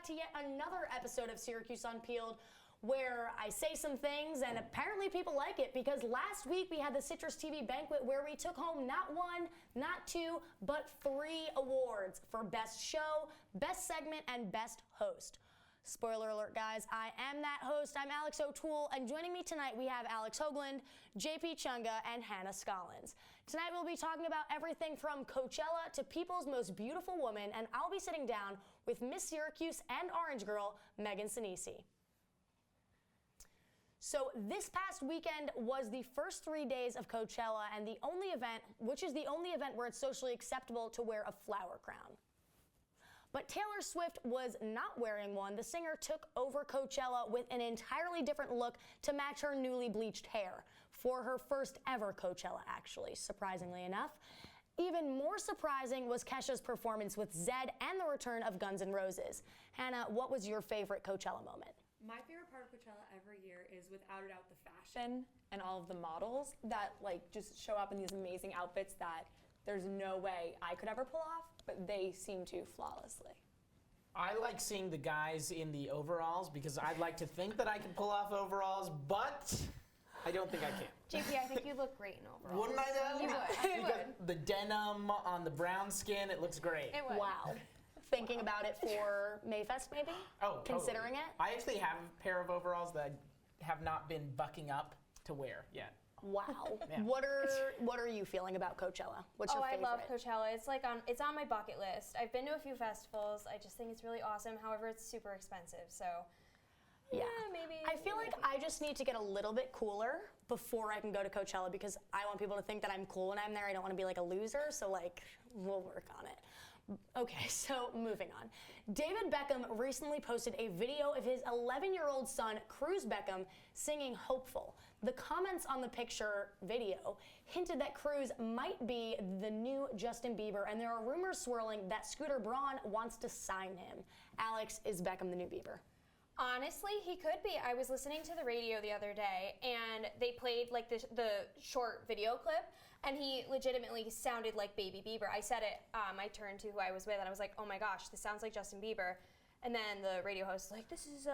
back to yet another episode of Syracuse Unpeeled, where I say some things and apparently people like it, because last week we had the Citrus TV banquet where we took home not one, not two, but 3 awards for Best Show, Best Segment, and Best Host. Spoiler alert, guys, I am that host. I'm Alex O'Toole, and joining me tonight we have Alex Hoagland, JP Chunga, and Hannah Scollins. Tonight we'll be talking about everything from Coachella to People's Most Beautiful Woman, and I'll be sitting down with Miss Syracuse and Orange Girl, Megan Sinisi. So this past weekend was the first 3 days of Coachella, and the only event, which is the only event where it's socially acceptable to wear a flower crown. But Taylor Swift was not wearing one. The singer took over Coachella with an entirely different look to match her newly bleached hair for her first ever Coachella, actually, surprisingly enough. Even more surprising was Kesha's performance with Zedd and the return of Guns N' Roses. Hannah, what was your favorite Coachella moment? My favorite part of Coachella every year is without a doubt the fashion and all of the models that just show up in these amazing outfits that there's no way I could ever pull off, but they seem to flawlessly. I like seeing the guys in the overalls because I'd like to think that I can pull off overalls, but I don't think I can. JP, I think you look great in overalls. Wouldn't I though? You would. The denim on the brown skin, it looks great. It would. Wow. Thinking about it for Mayfest, maybe? Oh, considering totally. it? I actually have a pair of overalls that have not been bucking up to wear yet. Wow. Yeah. What are you feeling about Coachella? What's your favorite? I love Coachella. It's on my bucket list. I've been to a few festivals. I just think it's really awesome. However, it's super expensive. So yeah, maybe. I feel like I just need to get a little bit cooler before I can go to Coachella, because I want people to think that I'm cool when I'm there. I don't want to be like a loser, so we'll work on it. Okay, so moving on. David Beckham recently posted a video of his 11-year-old son, Cruz Beckham, singing Hopeful. The comments on the picture video hinted that Cruz might be the new Justin Bieber, and there are rumors swirling that Scooter Braun wants to sign him. Alex, is Beckham the new Bieber? Honestly, he could be. I was listening to the radio the other day, and they played the short video clip, and he legitimately sounded like Baby Bieber. I said it. I turned to who I was with, and I was like, "Oh my gosh, this sounds like Justin Bieber." And then the radio host was like, "This is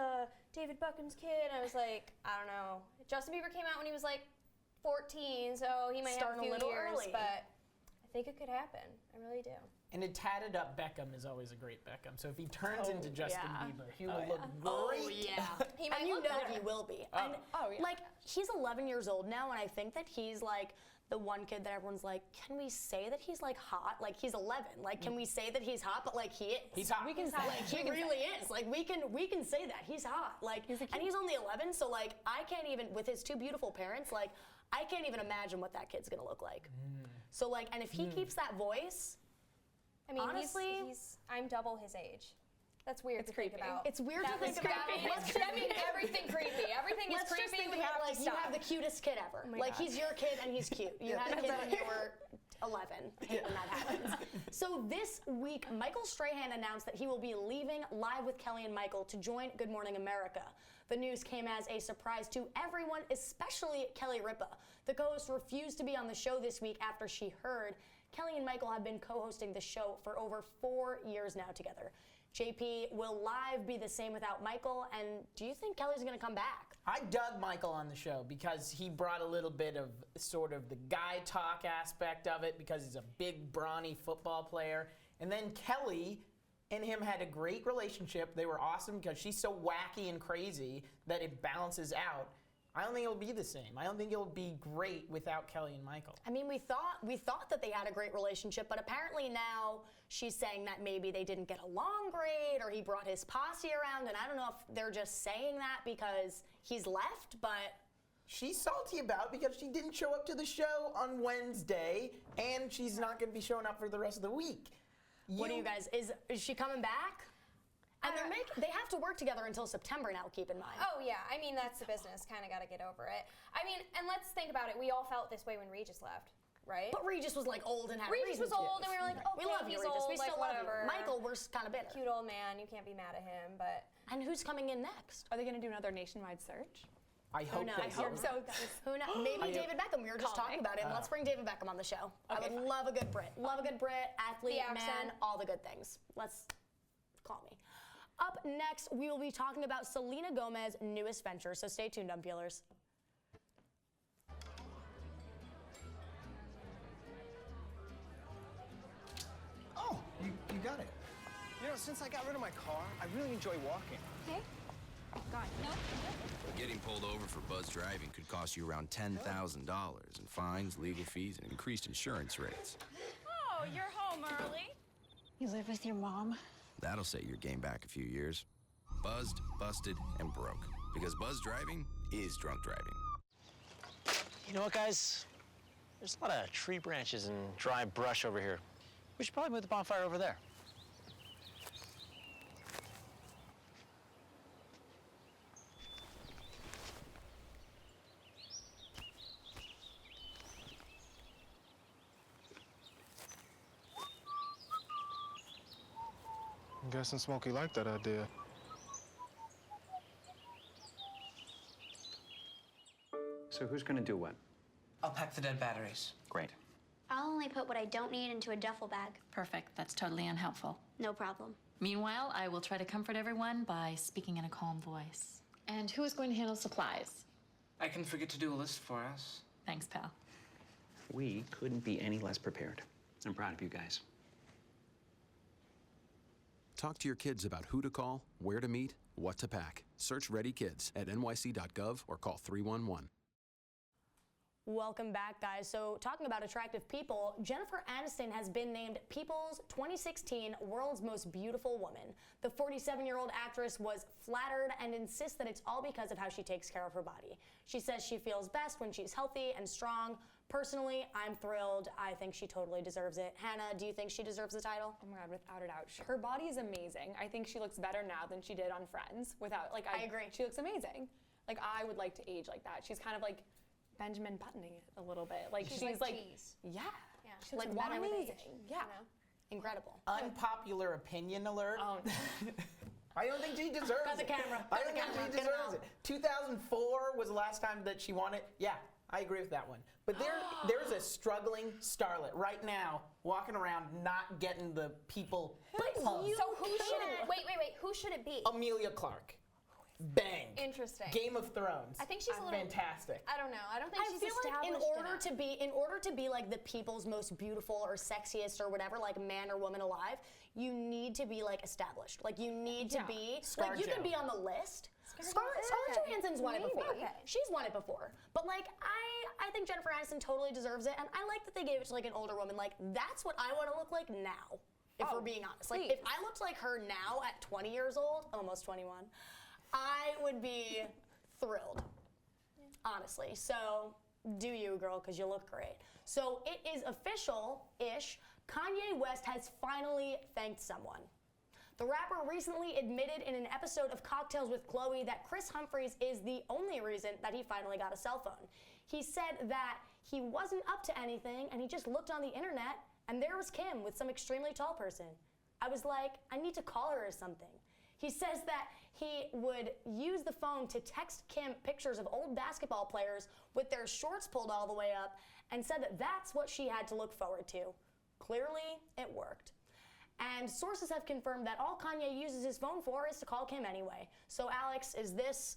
David Beckham's kid." And I was like, "I don't know." Justin Bieber came out when he was 14, so he might Starting have a a few little years, early. but I think it could happen. I really do. And a tatted up Beckham is always a great Beckham. So if he turns into Justin Bieber, he will look great. Oh, yeah. He might And you look know better. he will be. Oh. And, he's 11 years old now, and I think that he's, the one kid that everyone's like, can we say that he's, hot? He's 11. Can we say that he's hot? But, he is. He's hot. We can say he really is. We can say that. He's hot. And he's only 11, so, I can't even, with his 2 beautiful parents, I can't even imagine what that kid's going to look like. So, and if he keeps that voice... I mean, honestly, I'm double his age. That's weird to think about. It's weird to think about. That means everything creepy. Everything is creepy. Just think we have to you stop. have the cutest kid ever. He's your kid and he's cute. You had a kid when you were 11. I hate when that happens. So this week, Michael Strahan announced that he will be leaving Live with Kelly and Michael to join Good Morning America. The news came as a surprise to everyone, especially Kelly Ripa. The co-host refused to be on the show this week after she heard Kelly and Michael have been co-hosting the show for over 4 years now together. JP, will Live be the same without Michael? And do you think Kelly's going to come back? I dug Michael on the show because he brought a little bit of sort of the guy talk aspect of it, because he's a big, brawny football player. And then Kelly and him had a great relationship. They were awesome because she's so wacky and crazy that it balances out. I don't think it'll be the same. I don't think it'll be great without Kelly and Michael. I mean, we thought that they had a great relationship, but apparently now she's saying that maybe they didn't get along great, or he brought his posse around, and I don't know if they're just saying that because he's left, but... She's salty about it because she didn't show up to the show on Wednesday, and she's not going to be showing up for the rest of the week. What do you guys... Is she coming back? And they have to work together until September now, keep in mind. Oh, yeah. I mean, that's the business. Kind of got to get over it. I mean, and let's think about it. We all felt this way when Regis left, right? But Regis was old and had Regis was old, and we were like, okay, we love you, he's Regis. old, We still love whatever. you. Michael, we're kind of bitter. Cute old man. You can't be mad at him, but... And who's coming in next? Are they going to do another nationwide search? I hope knows? they I do. hope so. Who knows? Maybe David Beckham. We were just talking about him. Let's bring David Beckham on the show. I would love a good Brit. Love a good Brit, athlete, The accent. man, all the good things. Let's call me. Up next, we will be talking about Selena Gomez's newest venture, so stay tuned, Unpeelers. Oh, you got it. You know, since I got rid of my car, I really enjoy walking. Okay. God, no. Getting pulled over for buzz driving could cost you around $10,000 in fines, legal fees, and increased insurance rates. Oh, you're home early. You live with your mom? That'll set your game back a few years. Buzzed, busted, and broke. Because buzz driving is drunk driving. You know what, guys? There's a lot of tree branches and dry brush over here. We should probably move the bonfire over there. I'm guessing Smokey liked that idea. So who's gonna do what? I'll pack the dead batteries. Great. I'll only put what I don't need into a duffel bag. Perfect. That's totally unhelpful. No problem. Meanwhile, I will try to comfort everyone by speaking in a calm voice. And who is going to handle supplies? I can forget to do a list for us. Thanks, pal. We couldn't be any less prepared. I'm proud of you guys. Talk to your kids about who to call, where to meet, what to pack. Search Ready Kids at nyc.gov or call 311. Welcome back, guys. So talking about attractive people, Jennifer Aniston has been named People's 2016 World's Most Beautiful Woman. The 47-year-old actress was flattered and insists that it's all because of how she takes care of her body. She says she feels best when she's healthy and strong. Personally, I'm thrilled. I think she totally deserves it. Hannah, do you think she deserves the title? Oh my God, without a doubt. Her body is amazing. I think she looks better now than she did on Friends. I agree. She looks amazing. Like, I would like to age like that. She's kind of like Benjamin Buttoning it a little bit. Like, she's like cheese. yeah. Yeah. She looks Like, better with amazing. age, Yeah. you know? Incredible. Unpopular opinion alert. Oh, no. I don't think she deserves Cut the it. camera. I Cut don't the think camera. she Get him deserves out. it. 2004 was the last time that she won it. Yeah, I agree with that one. But there's a struggling starlet right now walking around not getting the people. So who should it? Wait. Who should it be? Amelia Clark. Bang. Interesting. Game of Thrones. I think she's a little fantastic. I don't know. I don't think I she's feel like in established order to be like the people's most beautiful or sexiest or whatever, like man or woman alive, you need to be like established. Like you need to be like you can be on the list. Scarlett Johansson's won it before. Okay. She's won it before. But like I think Jennifer Aniston totally deserves it, and I like that they gave it to like an older woman. Like that's what I want to look like now. If we're being honest, like if I looked like her now at 20 years old, almost 21, I would be thrilled. Honestly. So do you, girl, because you look great. So it is official-ish. Kanye West has finally thanked someone. The rapper recently admitted in an episode of Cocktails with Chloe that Chris Humphries is the only reason that he finally got a cell phone. He said that he wasn't up to anything and he just looked on the internet and there was Kim with some extremely tall person. I was like, I need to call her or something. He says that he would use the phone to text Kim pictures of old basketball players with their shorts pulled all the way up and said that that's what she had to look forward to. Clearly, it worked. And sources have confirmed that all Kanye uses his phone for is to call Kim anyway. So Alex,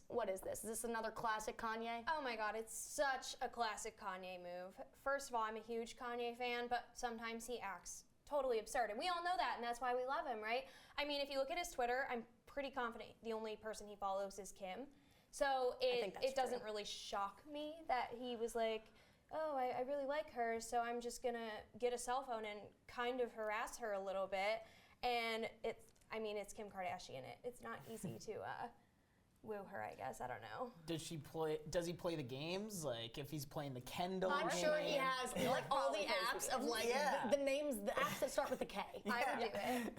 what is this? Is this another classic Kanye? Oh my God, it's such a classic Kanye move. First of all, I'm a huge Kanye fan, but sometimes he acts totally absurd. And we all know that, and that's why we love him, right? I mean, if you look at his Twitter, I'm pretty confident the only person he follows is Kim. So it doesn't really shock me that he was like, oh, I really like her, so I'm just gonna get a cell phone and kind of harass her a little bit. And it's Kim Kardashian. It's not easy to woo her, I guess. I don't know. Does he play the games? Like if he's playing the Kendall I'm game? sure he has like all the apps of like the names, the apps that start with a K. I would do it.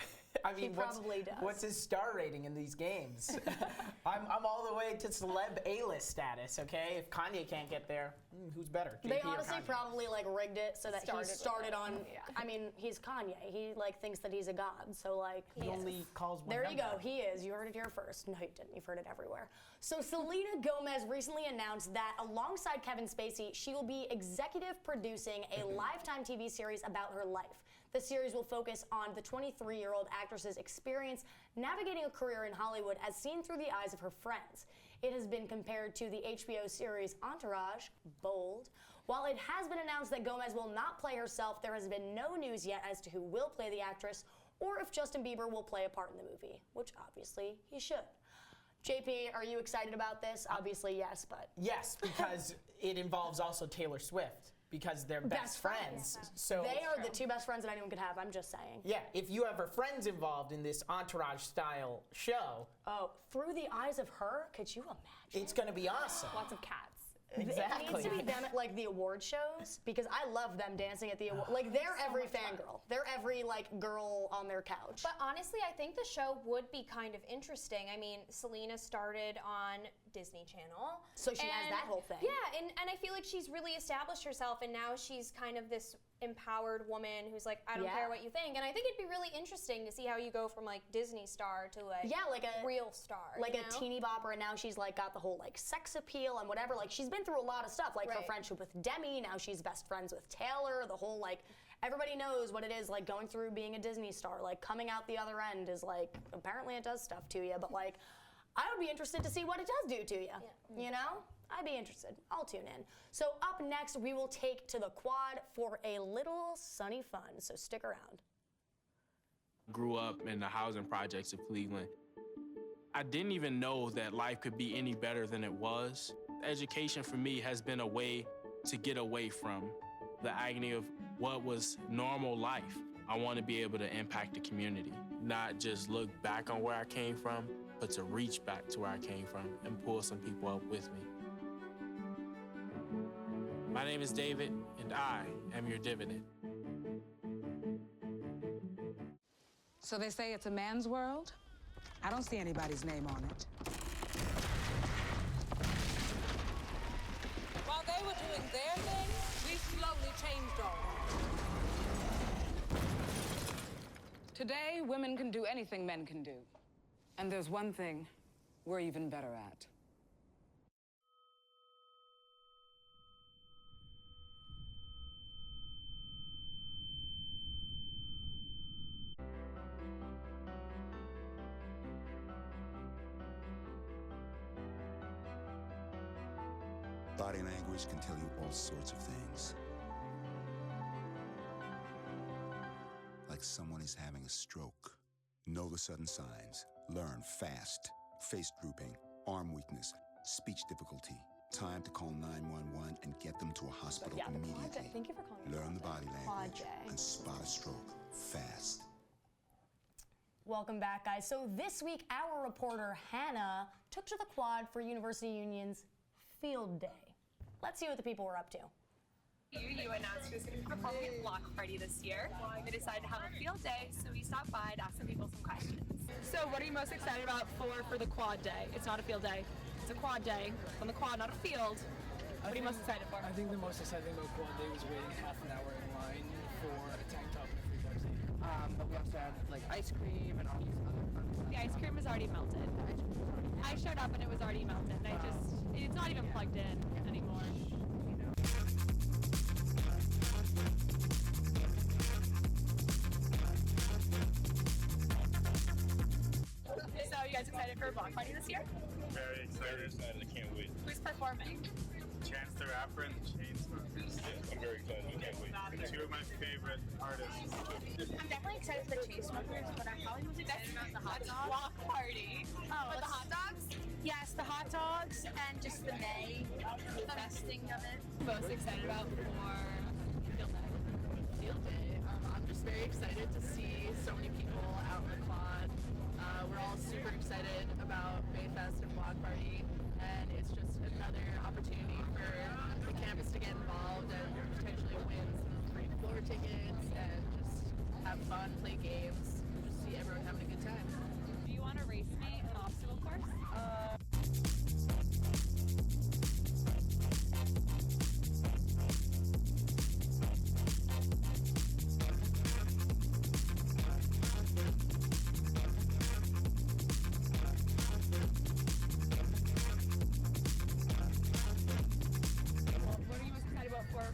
I mean, probably does. What's his star rating in these games? I'm all the way to celeb A-list status, okay? If Kanye can't get there, who's better? They JP or honestly Kanye? probably like rigged it so that he started on. Yeah. I mean, he's Kanye. He like thinks that he's a god. So like He only calls one There you number. go. He is. You heard it here first. No, you didn't. You've heard it everywhere. So Selena Gomez recently announced that alongside Kevin Spacey, she will be executive producing a Lifetime TV series about her life. The series will focus on the 23-year-old actress's experience navigating a career in Hollywood as seen through the eyes of her friends. It has been compared to the HBO series Entourage, bold. While it has been announced that Gomez will not play herself, there has been no news yet as to who will play the actress or if Justin Bieber will play a part in the movie, which obviously he should. JP, are you excited about this? Obviously, yes, but... Yes, because it involves also Taylor Swift, because they're best friends. So they are the two best friends that anyone could have, I'm just saying. Yeah, if you have her friends involved in this Entourage-style show... Oh, through the eyes of her? Could you imagine? It's going to be awesome. Lots of cats. Exactly. It needs to be them at like the award shows because I love them dancing at the award. Like they're every fangirl. They're every like girl on their couch. But honestly, I think the show would be kind of interesting. I mean, Selena started on Disney Channel. So she has that whole thing. Yeah, and I feel like she's really established herself, and now she's kind of this empowered woman who's like, I don't care what you think. And I think it'd be really interesting to see how you go from like Disney star to like like a real star. Like a teeny bopper, and now she's like got the whole like sex appeal and whatever. Like she's been through a lot of stuff, like her friendship with Demi, now she's best friends with Taylor, the whole like, everybody knows what it is like going through being a Disney star. Like coming out the other end is like, apparently it does stuff to you, but like, I would be interested to see what it does do to you, you know? I'd be interested. I'll tune in. So up next, we will take to the quad for a little sunny fun, so stick around. Grew up in the housing projects of Cleveland. I didn't even know that life could be any better than it was. Education for me has been a way to get away from the agony of what was normal life. I want to be able to impact the community, not just look back on where I came from, but to reach back to where I came from and pull some people up with me. My name is David, and I am your dividend. So they say it's a man's world? I don't see anybody's name on it. While they were doing their thing, we slowly changed ours. Today, women can do anything men can do. And there's one thing we're even better at. Body language can tell you all sorts of things. Like someone is having a stroke. Know the sudden signs. Learn fast. Face drooping, arm weakness, speech difficulty. Time to call 911 and get them to a hospital immediately. Thank you for calling me. Learn the body language and spot a stroke fast. Welcome back, guys. So this week, our reporter, Hannah, took to the quad for University Union's Field Day. Let's see what the people were up to. You announced you was going to be performing at the block party this year. We decided to have a field day, so we stopped by to ask some people some questions. So what are you most excited about for the quad day? It's not a field day. It's a quad day. On the quad, not a field. What are you most excited for? I think the most exciting thing about quad day was waiting half an hour in line for a tank top and a free vaccine. But we also had like ice cream and all these other fun stuff. The ice cream was already melted. I showed up and it was already melted. And it's not even plugged in anymore. So you guys excited for a block party this year? Very excited. I can't wait. Who's performing? Chance the Rapper and the Chainsmokers. I'm very excited. I can't wait. Two of my favorite artists. I'm definitely excited for the Chainsmokers, but I'm probably most excited about the hot dog block party. Oh, the hot dogs? Yes, the hot dogs and just the May, the festing of it. Most excited about for Field Day. Field Day. I'm just very excited to see so many people out in the quad. We're all super excited about Mayfest and Block Party, and it's just another opportunity for the campus to get involved and potentially win some free floor tickets and just have fun, play games, just see everyone having a good time. Do you want to race me an obstacle course?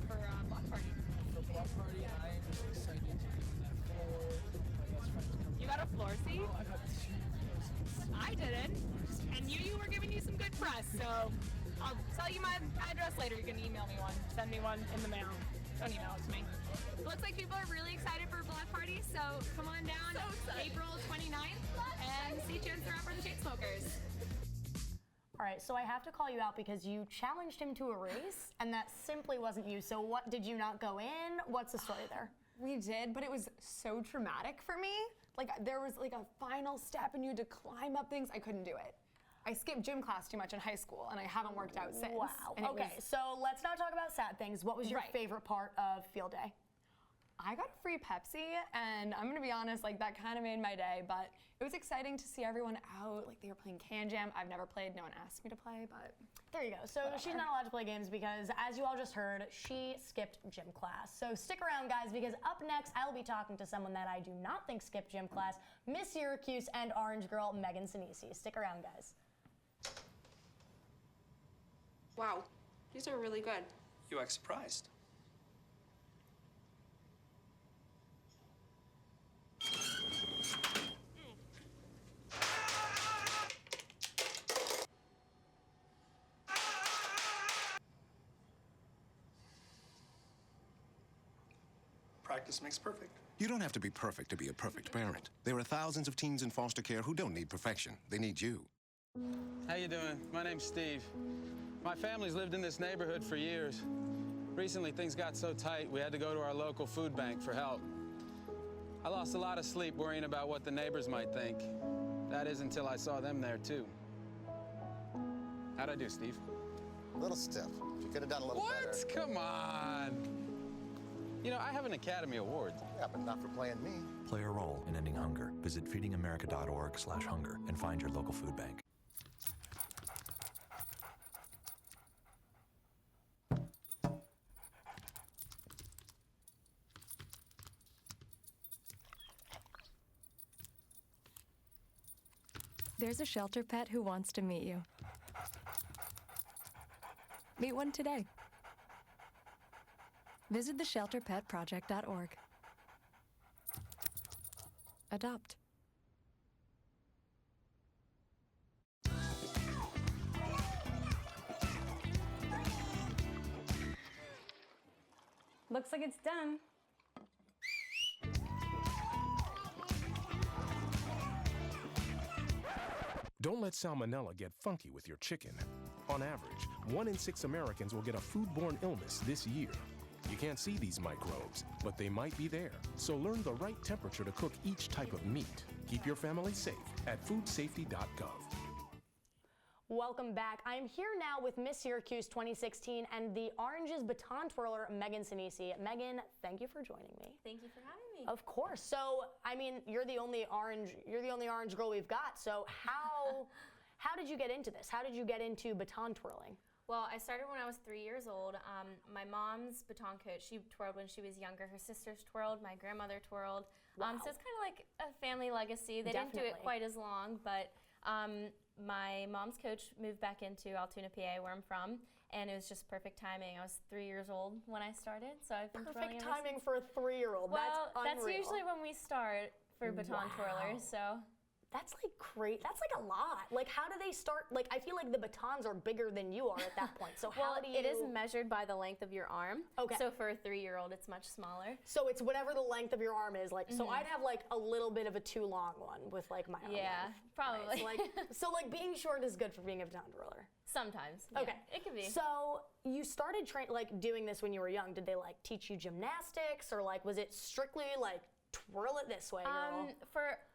For Block Party, I am just excited to do that for my best class. So I'll tell you my address later. You can email me one. Send me one in the mail. Don't email it to me. Looks like people are really excited for a block party, so come on down April 29th and see Chance the Rapper and the Chainsmokers. All right, so I have to call you out because you challenged him to a race, and that simply wasn't you. So what, did you not go in? What's the story there? We did, but it was so traumatic for me. Like, there was like a final step and you had to climb up things. I couldn't do it. I skipped gym class too much in high school, and I haven't worked out since. Wow. And it Okay, so let's not talk about sad things. What was your favorite part of field day? I got a free Pepsi, and I'm gonna be honest, like that kind of made my day, but it was exciting to see everyone out. Like they were playing Can Jam. I've never played, no one asked me to play, but. There you go. So she's not allowed to play games because, as you all just heard, she skipped gym class. So stick around, guys, because up next, I'll be talking to someone that I do not think skipped gym class, Miss Syracuse and Orange Girl, Megan Sinisi. Stick around, guys. Wow, these are really good. You act surprised. Practice makes perfect. You don't have to be perfect to be a perfect parent. There are thousands of teens in foster care who don't need perfection. They need you. How you doing? My name's Steve. My family's lived in this neighborhood for years. Recently, things got so tight, we had to go to our local food bank for help. I lost a lot of sleep worrying about what the neighbors might think. That is until I saw them there, too. How'd I do, Steve? A little stiff. You could have done a little better. What? Come on. You know, I have an Academy Award. Yeah, but not for playing me. Play a role in ending hunger. Visit feedingamerica.org/hunger and find your local food bank. There's a shelter pet who wants to meet you. Meet one today. Visit theshelterpetproject.org. Adopt. Looks like it's done. Don't let salmonella get funky with your chicken. On average, 1 in 6 Americans will get a foodborne illness this year. You can't see these microbes, but they might be there. So learn the right temperature to cook each type of meat. Keep your family safe at foodsafety.gov. Welcome back. I'm here now with Miss Syracuse 2016 and the Orange's baton twirler, Megan Sinisi. Megan, thank you for joining me. Thank you for having me. Of course. So, I mean, you're the only orange girl we've got. So how did you get into this? How did you get into baton twirling? Well, I started when I was 3 years old. My mom's baton coach, she twirled when she was younger. Her sisters twirled, my grandmother twirled. Wow. So it's kind of like a family legacy. They didn't do it quite as long, but my mom's coach moved back into Altoona, PA, where I'm from, and it was just perfect timing. I was 3 years old when I started, so I've been twirling. Perfect timing for a 3-year-old. Well, that's unreal. Usually when we start for baton twirlers, so. That's like great. That's like a lot. Like, how do they start? Like, I feel like the batons are bigger than you are at that point. So well, how do you? It is measured by the length of your arm. Okay. So for a 3-year-old, it's much smaller. So it's whatever the length of your arm is. Like, so I'd have like a little bit of a too long one with like my arm. Yeah, length, probably. Right? So like being short is good for being a baton twirler. Sometimes. Okay. Yeah, it could be. So you started doing this when you were young. Did they like teach you gymnastics, or like was it strictly like twirl it this way, girl?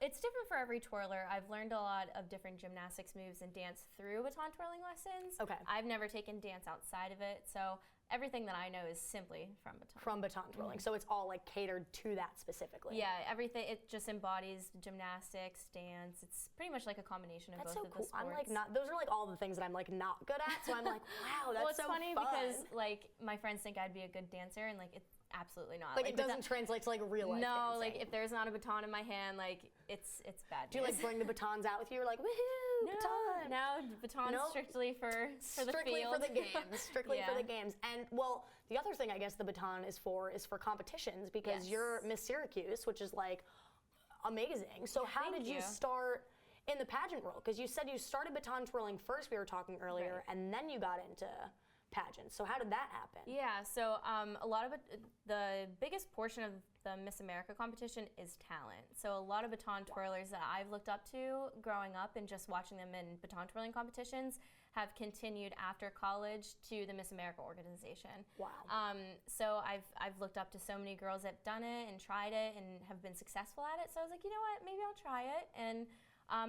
It's different for every twirler. I've learned a lot of different gymnastics moves and dance through baton twirling lessons. Okay. I've never taken dance outside of it, so everything that I know is simply from baton. From baton twirling, so it's all like catered to that specifically. Yeah, everything. It just embodies gymnastics, dance. It's pretty much like a combination of That's both so of cool. the sports. I'm like not. Those are like all the things that I'm like not good at. So I'm like, wow, that's well, it's so funny fun. because like my friends think I'd be a good dancer, and like it's absolutely not. Like it doesn't translate to like real life No, dancing. like if there's not a baton in my hand, like it's bad. Do you like bring the batons out with you? You're like, woohoo, baton. No, baton's strictly for the field. For the games. Strictly Yeah. for the games. And well, the other thing I guess the baton is for competitions because Yes. you're Miss Syracuse, which is like amazing. So how thank did you you. start in the pageant world? Because you said you started baton twirling first, we were talking earlier, and then you got into pageants. So how did that happen? Yeah, so a lot of it, the biggest portion of the Miss America competition is talent. So a lot of baton twirlers that I've looked up to growing up and just watching them in baton twirling competitions have continued after college to the Miss America organization. Wow. So I've looked up to so many girls that have done it and tried it and have been successful at it. So I was like, you know what, maybe I'll try it. And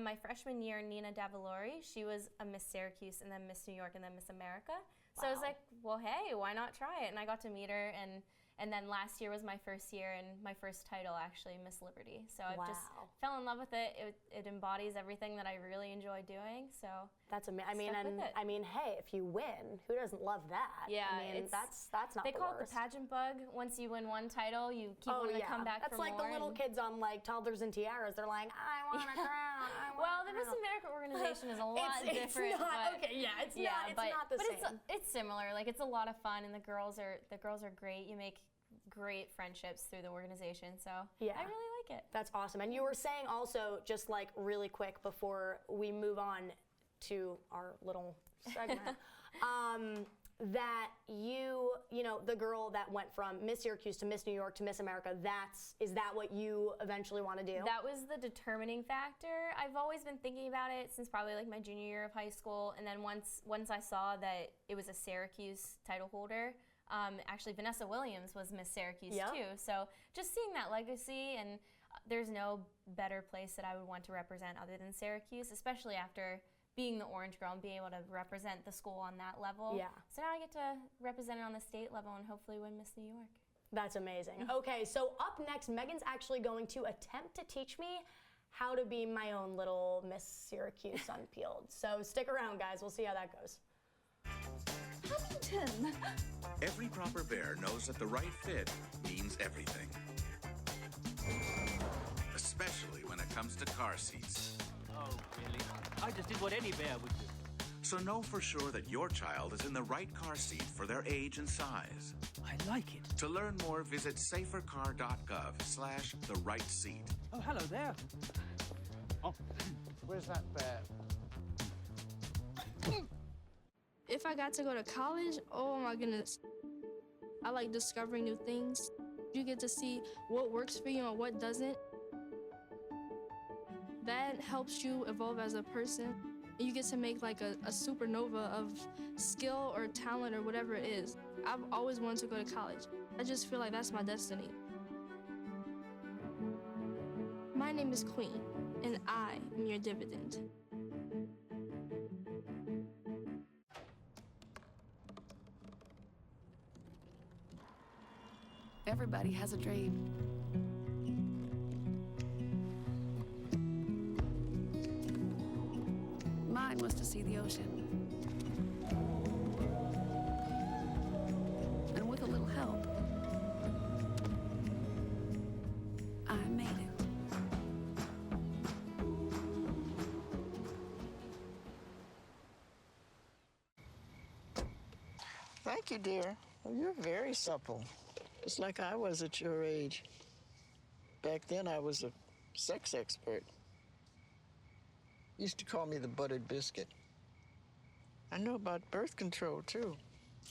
my freshman year, Nina Davalori, she was a Miss Syracuse and then Miss New York and then Miss America. So I was like, well, hey, why not try it? And I got to meet her, and then last year was my first year and my first title, actually, Miss Liberty. So I just fell in love with it. It embodies everything that I really enjoy doing. So that's amazing. I mean, hey, if you win, who doesn't love that? Yeah, I mean, that's not. They the call worst. it the pageant bug. Once you win one title, you keep wanting to come back That's for like more. the little kids on like Toddlers and Tiaras. They're like, I want a crown. Well, the Miss America organization is a lot different. It's not, but it's not the same. It's similar. Like, it's a lot of fun, and the girls are great. You make great friendships through the organization, so I really like it. That's awesome. And you were saying also, just like really quick before we move on to our little segment, that you know, the girl that went from Miss Syracuse to Miss New York to Miss America, is that what you eventually want to do? That was the determining factor. I've always been thinking about it since probably like my junior year of high school, and then once I saw that it was a Syracuse title holder, actually Vanessa Williams was Miss Syracuse too, so just seeing that legacy, and there's no better place that I would want to represent other than Syracuse, especially after being the Orange Girl and being able to represent the school on that level. Yeah. So now I get to represent it on the state level and hopefully win Miss New York. That's amazing. Okay, so up next, Megan's actually going to attempt to teach me how to be my own little Miss Syracuse Unpeeled. So stick around, guys. We'll see how that goes. Huntington. Every proper bear knows that the right fit means everything. Especially when it comes to car seats. Oh, really? I just did what any bear would do. So know for sure that your child is in the right car seat for their age and size. I like it. To learn more, visit safercar.gov/the right seat. Oh, hello there. Oh, where's that bear? If I got to go to college, oh my goodness. I like discovering new things. You get to see what works for you and what doesn't. That helps you evolve as a person. And you get to make like a supernova of skill or talent or whatever it is. I've always wanted to go to college. I just feel like that's my destiny. My name is Queen, and I am your dividend. Everybody has a dream. Mine was to see the ocean. And with a little help, I made it. Thank you, dear. Well, you're very supple. Just like I was at your age. Back then, I was a sex expert. Used to call me the buttered biscuit. I know about birth control, too.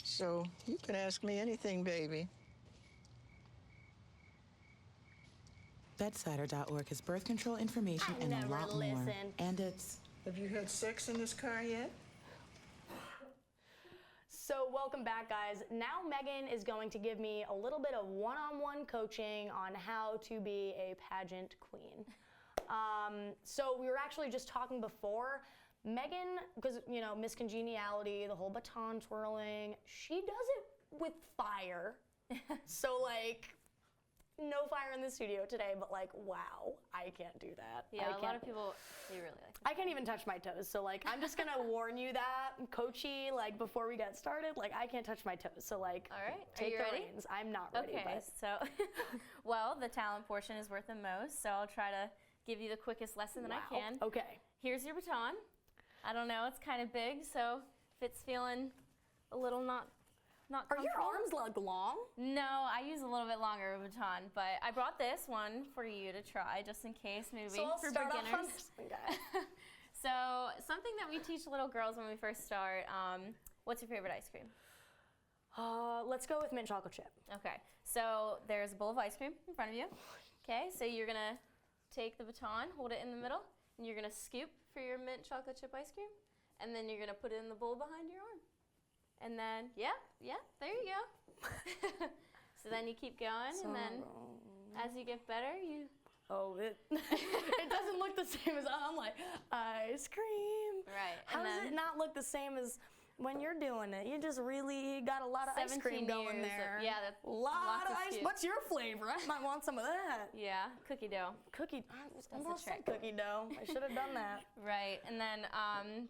So you can ask me anything, baby. Bedsider.org has birth control information and a lot more. And it's... Have you had sex in this car yet? So welcome back, guys. Now Megan is going to give me a little bit of one-on-one coaching on how to be a pageant queen. So we were actually just talking before. Megan, because, you know, Miss Congeniality, the whole baton twirling, she does it with fire. So, like, no fire in the studio today, but, like, wow, I can't do that. Yeah, a lot of people, they really like I can't even touch my toes. So, like, I'm just going to warn you that, coachy, like, before we get started, like, I can't touch my toes. So, like, all right, take are you the ready? reins. I'm not ready. Okay, but. so, well, the talent portion is worth the most, so I'll try to give you the quickest lesson that I can. Okay. Here's your baton. I don't know, it's kind of big, so if it's feeling a little not not Are your comfortable. arms like long? No, I use a little bit longer of a baton, but I brought this one for you to try just in case, maybe So I'll for start beginners. off on this one, guys. So something that we teach little girls when we first start. What's your favorite ice cream? Let's go with mint chocolate chip. Okay, so there's a bowl of ice cream in front of you. Okay, so you're gonna take the baton, hold it in the middle, and you're gonna scoop for your mint chocolate chip ice cream, and then you're gonna put it in the bowl behind your arm. And then, yeah, there you go. So then you keep going, and then as you get better, you... Oh, it doesn't look the same as I'm like, ice cream. Right. How does it not look the same as when you're doing it? You just really got a lot of ice cream going there. Yeah, that's lot of ice. What's your flavor? I might want some of that. Yeah, cookie dough. Cookie. That's I the almost trick. said cookie dough. I should have done that. Right, and then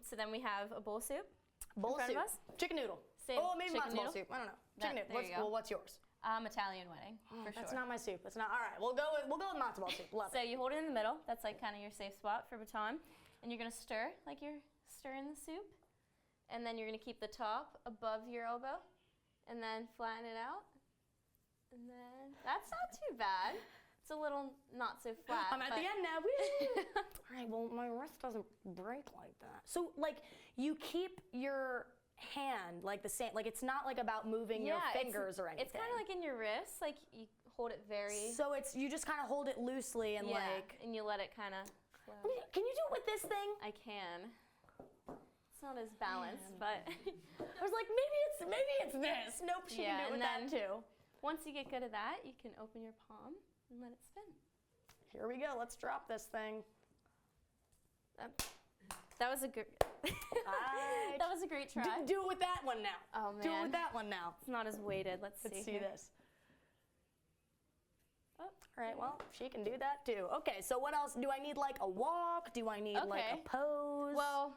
so then we have a bowl of soup. Bowl in front soup. of us. Chicken noodle. Same Oh, maybe chicken matzo ball noodle. soup. I don't know. Chicken noodle. There you go. Well, what's yours? Italian wedding, for sure. That's not my soup. It's not. All right, we'll go with matzo ball soup. Love So it. you hold it in the middle. That's like kind of your safe spot for baton. And you're gonna stir like you're stirring the soup. And then you're gonna keep the top above your elbow. And then flatten it out. And then, that's not too bad. It's a little not so flat. I'm at the end now. Woo! All right, well, my wrist doesn't break like that. So, like, you keep your hand like the same, like it's not like about moving your fingers or anything. It's kind of like in your wrist, like you hold it very... So it's, you just kind of hold it loosely and like... and you let it kind of flow. Can you do it with this thing? I can. It's not as balanced, but... I was like, maybe it's this. Nope, she can do it with that too. Once you get good at that, you can open your palm and let it spin. Here we go, let's drop this thing. That was a good... That was a great try. Do it with that one now. Oh, man. Do it with that one now. It's not as weighted. Let's see here. this. Oh, all right, well, she can do that too. Okay, so what else? Do I need like a walk? Do I need like a pose? Well,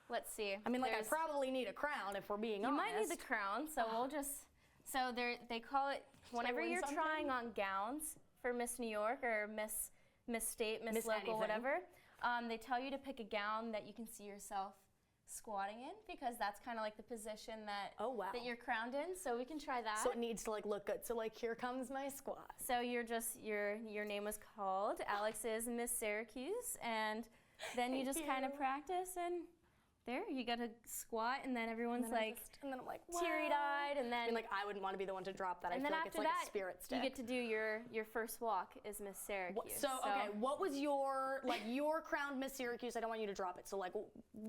let's see. I mean, like I probably need a crown if we're being honest. You might need the crown, so we'll just... So they call it, whenever you're trying on gowns for Miss New York or Miss State, Miss Local, anything. whatever, they tell you to pick a gown that you can see yourself squatting in, because that's kind of like the position that that you're crowned in. So we can try that. So it needs to like look good. So like here comes my squat. So you're just your name was called. Alex is Miss Syracuse, and then you just kind of practice, and there you got to squat, and then everyone's like and then I'm like teary-eyed, and then I mean, like I wouldn't want to be the one to drop that. I and feel then like after it's like that, a spirit stick. you get to do your first walk as Miss Syracuse. So okay, what was your your crowned Miss Syracuse? I don't want you to drop it. So like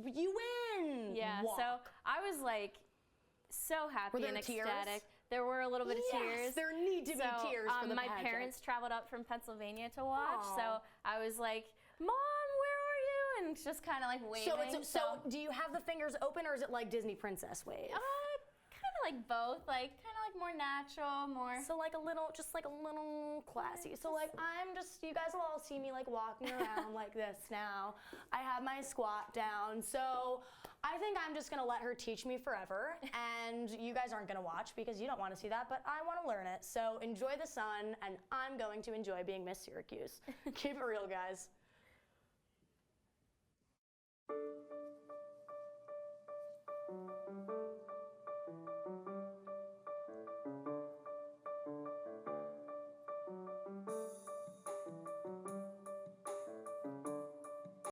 you win. Yeah. walk. So I was like so happy Were there and tears? ecstatic. There were a little bit of tears. There need to be tears for the my pageant. parents traveled up from Pennsylvania to watch, Aw. so I was like, "Mom, where are you?" And just kind of like waving. So do you have the fingers open or is it like Disney princess wave? Kind of like both, like kind of like more natural, more. So like a little, just like a little classy. So like you guys will all see me like walking around like this now. I have my squat down. So I think I'm just gonna let her teach me forever, and you guys aren't gonna watch because you don't want to see that, but I want to learn it. So enjoy the sun, and I'm going to enjoy being Miss Syracuse. Keep it real, guys.